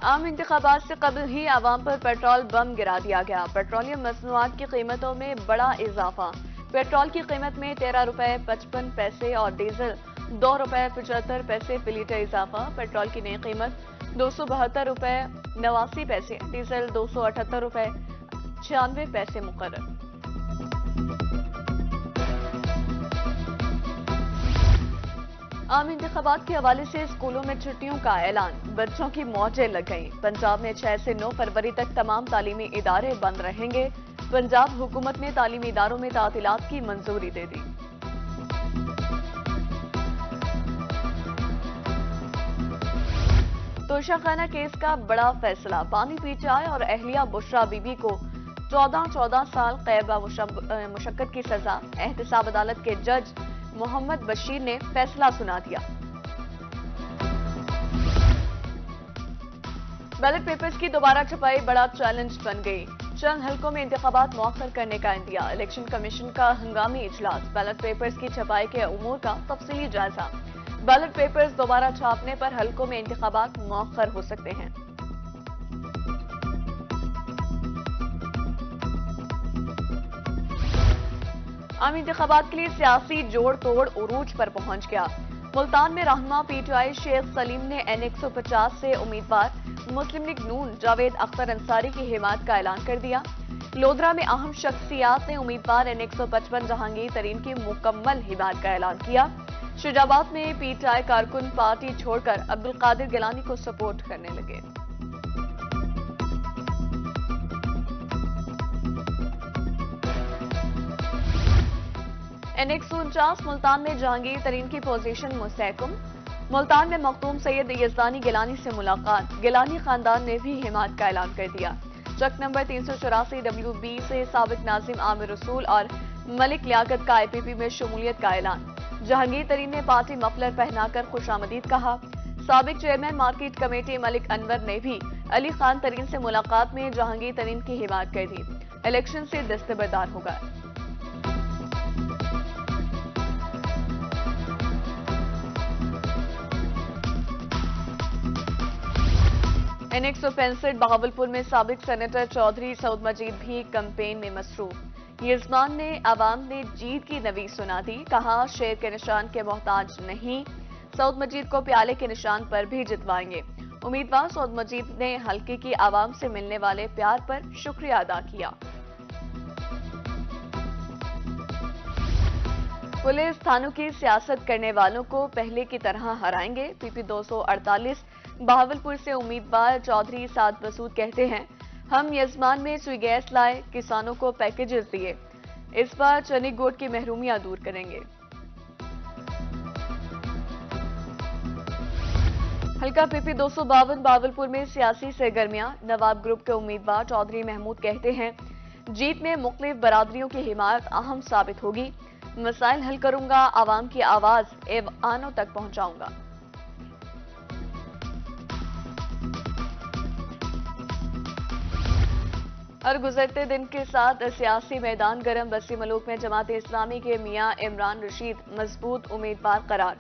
आम इंतखाबात से कबल ही आवाम पर पेट्रोल बम गिरा दिया गया। पेट्रोलियम मसनूआत की कीमतों में बड़ा इजाफा। पेट्रोल की कीमत में 13 रुपए 55 पैसे और डीजल 2 रुपए 75 पैसे फी लीटर इजाफा। पेट्रोल की नई कीमत 272 रुपए 89 पैसे, डीजल 278 रुपए 96 पैसे मुकर्रर। आम इंतखाबात के हवाले से स्कूलों में छुट्टियों का ऐलान, बच्चों की मौजें लग गईं। पंजाब में 6 से 9 फरवरी तक तमाम तालीमी इदारे बंद रहेंगे। पंजाब हुकूमत ने तालीमी इदारों में तातीलात की मंजूरी दे दी। तोशाखाना केस का बड़ा फैसला, बानी पीचाई और अहलिया बुशरा बीबी को 14 साल कैद व मुशक्कत की सजा। एहतसाब अदालत के जज मोहम्मद बशीर ने फैसला सुना दिया। बैलेट पेपर्स की दोबारा छपाई बड़ा चैलेंज बन गई। चंद हलकों में इंतखाबात मौखर करने का इंदिया। इलेक्शन कमीशन का हंगामी इजलास, बैलेट पेपर्स की छपाई के उमूर का तफसीली जायजा। बैलेट पेपर्स दोबारा छापने पर हलकों में इंतखाबात मौखर हो सकते हैं। आम इंतखाबात के लिए सियासी जोड़ तोड़ उरूज पर पहुंच गया। मुल्तान में रहनुमा पीटीआई शेख सलीम ने N150 से उम्मीदवार मुस्लिम लीग नून जावेद अख्तर अंसारी की हिमायत का ऐलान कर दिया। लोधरा में अहम शख्सियात ने उम्मीदवार N155 जहांगीर तरीन की मुकम्मल हिमायत का ऐलान किया। शुजाबाद में पीटीआई कारकुन पार्टी छोड़कर अब्दुल कादिर गिलानी को सपोर्ट करने लगे। N149 मुल्तान में जहांगीर तरीन की पोजीशन मुस्तहकम। मुल्तान में मखदूम सैयद यजदानी गिलानी से मुलाकात, गिलानी खानदान ने भी हिमायत का ऐलान कर दिया। चक नंबर 384 WB से साबिक नाजिम आमिर रसूल और मलिक लियाकत का IPP में शमूलियत का ऐलान। जहांगीर तरीन ने पार्टी मफलर पहनाकर खुशामदीद कहा। साबिक chairman market committee Malik Anwar ने भी अली खान तरीन से मुलाकात में जहांगीर तरीन की हिमायत कर दी। इलेक्शन से दस्तबरदार होगा। N165 बहावलपुर में साबिक सेनेटर चौधरी सऊद मजीद भी कैंपेन में मसरूफ। यजमान ने आवाम ने जीत की नवी सुना दी, कहा शेर के निशान के मोहताज नहीं, सऊद मजीद को प्याले के निशान पर भी जितवाएंगे। उम्मीदवार सऊद मजीद ने हल्के की आवाम से मिलने वाले प्यार पर शुक्रिया अदा किया। पुलिस थानों की सियासत करने वालों को पहले की तरह हराएंगे। PP 248 बहावलपुर से उम्मीदवार चौधरी साद मसूद कहते हैं, हम यजमान में सुई गैस लाए, किसानों को पैकेजेस दिए, इस बार चनी गोट की महरूमियां दूर करेंगे। हल्का PP 252 बहावलपुर में सियासी सरगर्मियां। नवाब ग्रुप के उम्मीदवार चौधरी महमूद कहते हैं, जीत में मुख्तलिफ बरादरियों की हिमायत अहम साबित होगी। मसाइल हल करूंगा, आवाम की आवाज ऐवानों तक पहुंचाऊंगा। हर गुजरते दिन के साथ सियासी मैदान गर्म। बस्ती मलूक में जमात इस्लामी के मियां इमरान रशीद मजबूत उम्मीदवार करार।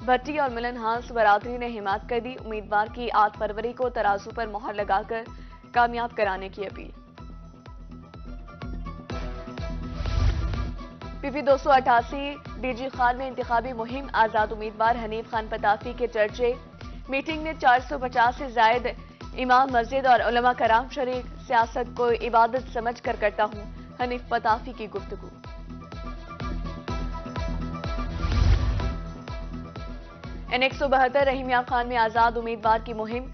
भट्टी और मिलन हांस बरादरी ने हिमायत कर दी। उम्मीदवार की 8 फरवरी को तराजू पर मोहर लगाकर कामयाब कराने की अपील। PP 288 DG खान में इंतखाबी मुहिम, आजाद उम्मीदवार हनीफ खान पताफी के चर्चे। मीटिंग में 450 से जायद इमाम मस्जिद और उलमा कराम शरीक। सियासत को इबादत समझ कर करता हूं, हनीफ पताफी की गुफ्तगू। N172 रहीमिया खान में आजाद उम्मीदवार की मुहिम।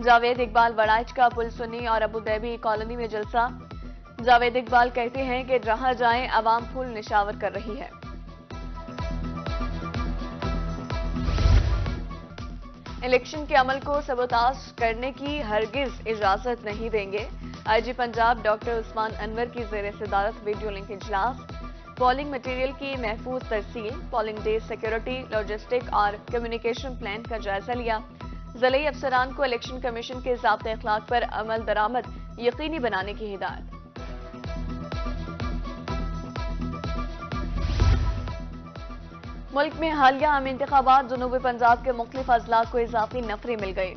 जावेद इकबाल वड़ाइच का पुल सुन्नी और अबू धाबी कॉलोनी में जलसा। जावेद इकबाल कहते हैं कि जहां जाएं अवाम फूल निशावर कर रही है। इलेक्शन के अमल को सबोताज करने की हरगिज इजाजत नहीं देंगे। IG पंजाब डॉक्टर उस्मान अनवर की ज़ेर सदारत वीडियो लिंक इजलास। पोलिंग मटेरियल की महफूज तरसील, पोलिंग डे सिक्योरिटी, लॉजिस्टिक और कम्युनिकेशन प्लान का जायजा लिया। ज़िले अफसरान को इलेक्शन कमीशन के ज़ाब्ते अखलाक पर अमल दरामद यकीनी बनाने की हिदायत। मुल्क में हालिया आम इंतखाबात, जनूबी पंजाब के मुख्तलिफ अजला को इजाफी नफरी मिल गई।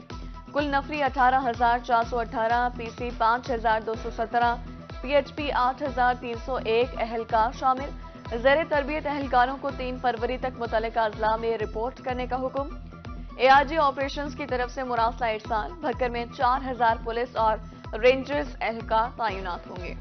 कुल नफरी 18,418, पीसी 5,217, पीएचपी 8,301 एहलकार शामिल। ज़ेरे तरबियत एहलकारों को 3 फरवरी तक मुतल्लिका अजला में रिपोर्ट करने का हुक्म। एआईजी ऑपरेशंस की तरफ से मुरासला इरसाल। भक्कर में 4,000 पुलिस और रेंजर्स एहलकार तैनात होंगे।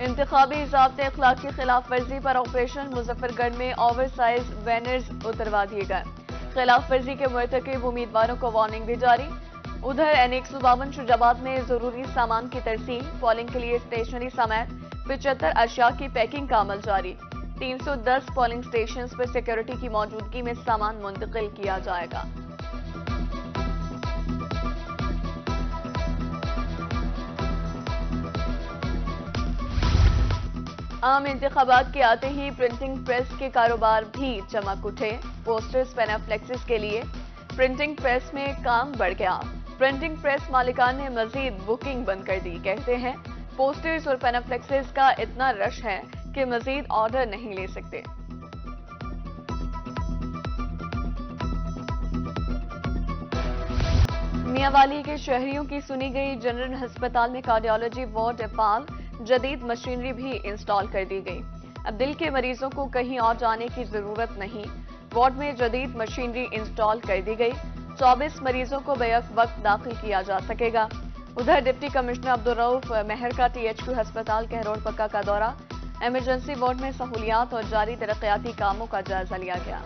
इंतखाबी ज़ाब्ते अखलाक की खिलाफ वर्जी पर ऑपरेशन। मुजफ्फरगढ़ में ओवर साइज बैनर्स उतरवा दिए गए। खिलाफ वर्जी के मुर्तकिब उम्मीदवारों को वार्निंग भी जारी। उधर N152 शुजाबाद में जरूरी सामान की तरसील। पोलिंग के लिए स्टेशनरी समेत 75 अशिया की पैकिंग का अमल जारी। 310 पोलिंग स्टेशन पर सिक्योरिटी की मौजूदगी में सामान मुंतकिल किया जाएगा। आम इंतखाबात के आते ही प्रिंटिंग प्रेस के कारोबार भी चमक उठे। पोस्टर्स पेनाफ्लेक्सिस के लिए प्रिंटिंग प्रेस में काम बढ़ गया। प्रिंटिंग प्रेस मालिकान ने मजीद बुकिंग बंद कर दी। कहते हैं पोस्टर्स और पेनाफ्लेक्सिस का इतना रश है कि मजीद ऑर्डर नहीं ले सकते। मियांवाली के शहरियों की सुनी गई। जनरल अस्पताल में कार्डियोलॉजी वार्ड पाल जदीद मशीनरी भी इंस्टॉल कर दी गई। अब दिल के मरीजों को कहीं और जाने की जरूरत नहीं। वार्ड में जदीद मशीनरी इंस्टॉल कर दी गई। 24 मरीजों को बेवक्त वक्त दाखिल किया जा सकेगा। उधर डिप्टी कमिश्नर अब्दुल रऊफ मेहर का THQ अस्पताल कहरोड़ पक्का का दौरा। इमरजेंसी वार्ड में सहूलियात और जारी तरक्याती कामों का जायजा लिया गया।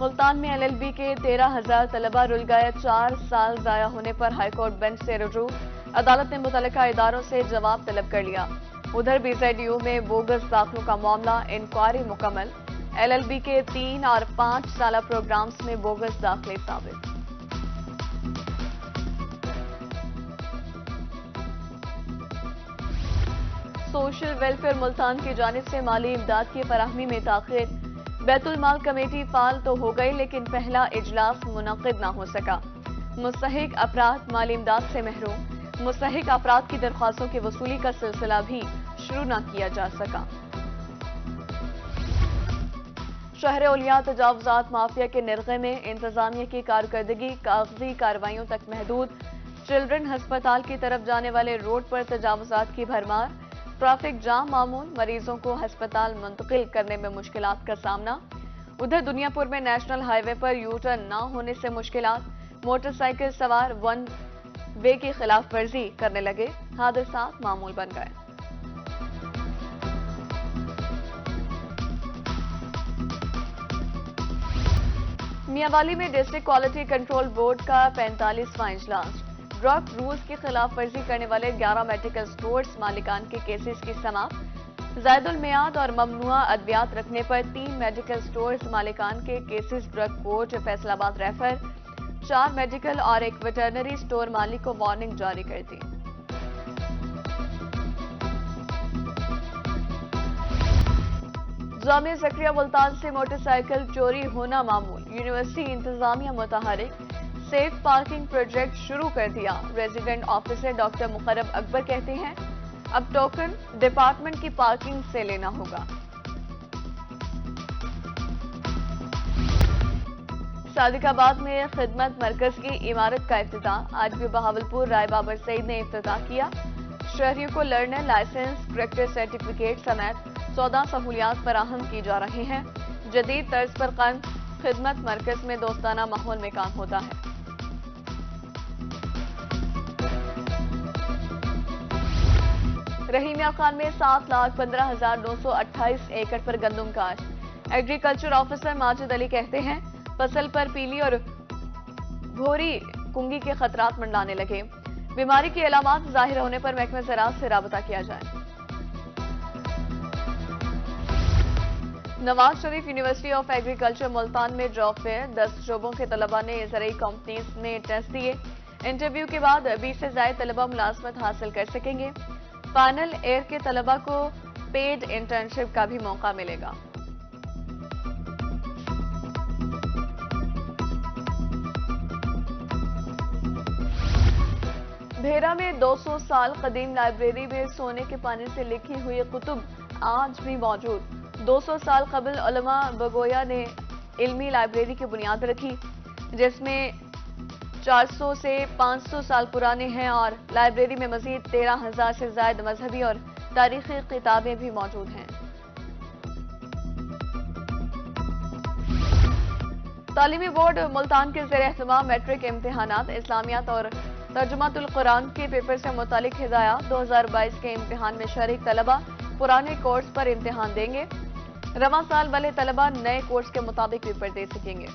मुल्तान में LLB के 13,000 तलबा रुल गए। 4 साल जाया होने पर हाईकोर्ट बेंच से रुजू। अदालत ने मुतल्लिका इदारों से जवाब तलब कर लिया। उधर BZU में बोगस दाखिलों का मामला। इंक्वायरी मुकम्मल। LLB के 3 और 5 साला प्रोग्राम्स में बोगस दाखिले साबित। सोशल वेलफेयर मुल्तान की जानिब से माली इमदाद की फराहमी में ताखिर। बैतुल माल कमेटी फाल तो हो गई लेकिन पहला इजलास मुनक्किद न हो सका। मुस्तहिक अफराद माली इमदाद से महरूम। मुस्तहिक अफराद की दरख्वास्तों की वसूली का सिलसिला भी शुरू न किया जा सका। शहर औलिया तजावुजात माफिया के निर्गे में इंतजामिया की कारकर्दगी कागजी कार्रवाइयों तक महदूद। चिल्ड्रन अस्पताल की तरफ जाने वाले रोड पर तजावुजात की भरमार। ट्रैफिक जाम मामूल। मरीजों को अस्पताल मुंतकिल करने में मुश्किलात का सामना। उधर दुनियापुर में नेशनल हाईवे पर यू टर्न न होने से मुश्किलात। मोटरसाइकिल सवार 1 वे की खिलाफ वर्जी करने लगे। हादसात मामूल बन गए। मियांवाली में डिस्ट्रिक्ट क्वालिटी कंट्रोल बोर्ड का 45वां इजलास। ड्रग रूल्स की खिलाफ वर्जी करने वाले 11 मेडिकल स्टोर्स मालिकान के केसेस की समाप्त। ज़ायदुल मियाद और ममनुआ अद्वियात रखने पर 3 मेडिकल स्टोर्स मालिकान के cases drug court Faisalabad refer. 4 medical और 1 वेटरनरी स्टोर मालिक को वार्निंग जारी कर दी। जामिया ज़करिया मुल्तान से मोटरसाइकिल चोरी होना मामूल। यूनिवर्सिटी इंतजामिया मुतहरिक। सेफ पार्किंग प्रोजेक्ट शुरू कर दिया। रेजिडेंट ऑफिसर डॉक्टर मुकर्रम अकबर कहते हैं अब टोकन डिपार्टमेंट की पार्किंग से लेना होगा। सादिकाबाद में खिदमत मरकज की इमारत का इफ्तिताह। आज भी बहावलपुर राय बाबर सईद ने इफ्तिताह किया। शहरियों को लर्नर लाइसेंस करेक्टर सर्टिफिकेट समेत 14 सहूलियात फराहम की जा रही हैं। जदीद तर्ज पर कायम खिदमत मरकज में दोस्ताना माहौल में काम होता है। रहीमिया खान में 7,15,928 एकड़ पर गंदम काश्त। एग्रीकल्चर ऑफिसर माजिद अली कहते हैं फसल पर पीली और भोरी कुंगी के खतरात मंडलाने लगे। बीमारी की अलामात जाहिर होने पर महकमे ज़राअत से राबता किया जाए। Nawaz Sharif university of agriculture Multan में जॉब फेयर। 10 शोबों के तलबा ने ज़राई कंपनीज में टेस्ट दिए। इंटरव्यू के बाद 20 से ज्यादा तलबा मुलाजमत हासिल कर सकेंगे। फाइनल ईयर के तलबा को पेड इंटर्नशिप का भी मौका मिलेगा। भेरा में 200 साल कदीम लाइब्रेरी में सोने के पानी से लिखी हुई कुतुब आज भी मौजूद। 200 साल कबल उलमा बगोया ने इल्मी लाइब्रेरी की बुनियाद रखी, जिसमें 400 से 500 साल पुराने हैं और लाइब्रेरी में मजीद 13,000 से ज्यादा मजहबी और तारीखी किताबें भी मौजूद हैं। तालीमी बोर्ड मुल्तान के ज़ेर एहतमाम मैट्रिक इम्तिहानात, इस्लामियात और तर्जुमातुल कुरान के पेपर से मुतालिक हिदायत। 2022 के इम्तिहान में शरीक तलबा पुराने कोर्स पर इम्तिहान देंगे। रवां साल वाले तलबा नए कोर्स के मुताबिक पेपर दे सकेंगे।